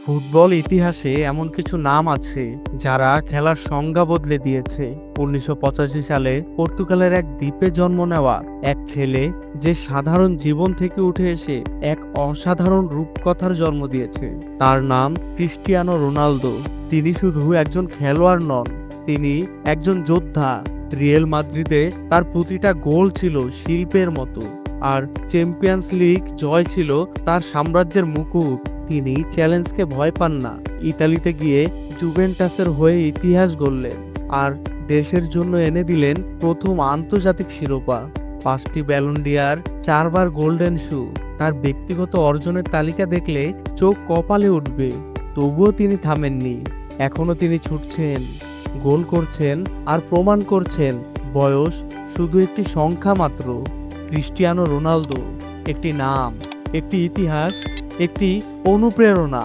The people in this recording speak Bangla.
ফুটবল ইতিহাসে এমন কিছু নাম আছে যারা খেলার সংজ্ঞা বদলে দিয়েছে। 1985 সালে পর্তুগালের এক দ্বীপে জন্ম নেওয়া এক ছেলে যে সাধারণ জীবন থেকে উঠে এসে এক অসাধারণ রূপকথার জন্ম দিয়েছে। তার নাম ক্রিস্টিয়ানো রোনালদো। তিনি শুধু একজন খেলোয়াড় নন, তিনি একজন যোদ্ধা। রিয়েল মাদ্রিদে তার প্রতিটা গোল ছিল শিল্পের মতো, আর চ্যাম্পিয়ন্স লিগ জয় ছিল তার সাম্রাজ্যের মুকুট। তিনি চ্যালেঞ্জকে ভয় পান না। ইতালিতে গিয়ে জুভেন্টাসের হয়ে ইতিহাস গড়লেন, আর দেশের জন্য এনে দিলেন প্রথম আন্তর্জাতিক শিরোপা, 5টি ব্যালন ডি'অর, 4বার গোল্ডেন শু। তার ব্যক্তিগত অর্জনের তালিকা দেখলে চোখ কপালে উঠবে। তবুও তিনি থামেননি। এখনো তিনি ছুটছেন, গোল করছেন, আর প্রমাণ করছেন বয়স শুধু একটি সংখ্যা মাত্র। ক্রিস্টিয়ানো রোনালদো একটি নাম, একটি ইতিহাস, একটি অনুপ্রেরণা।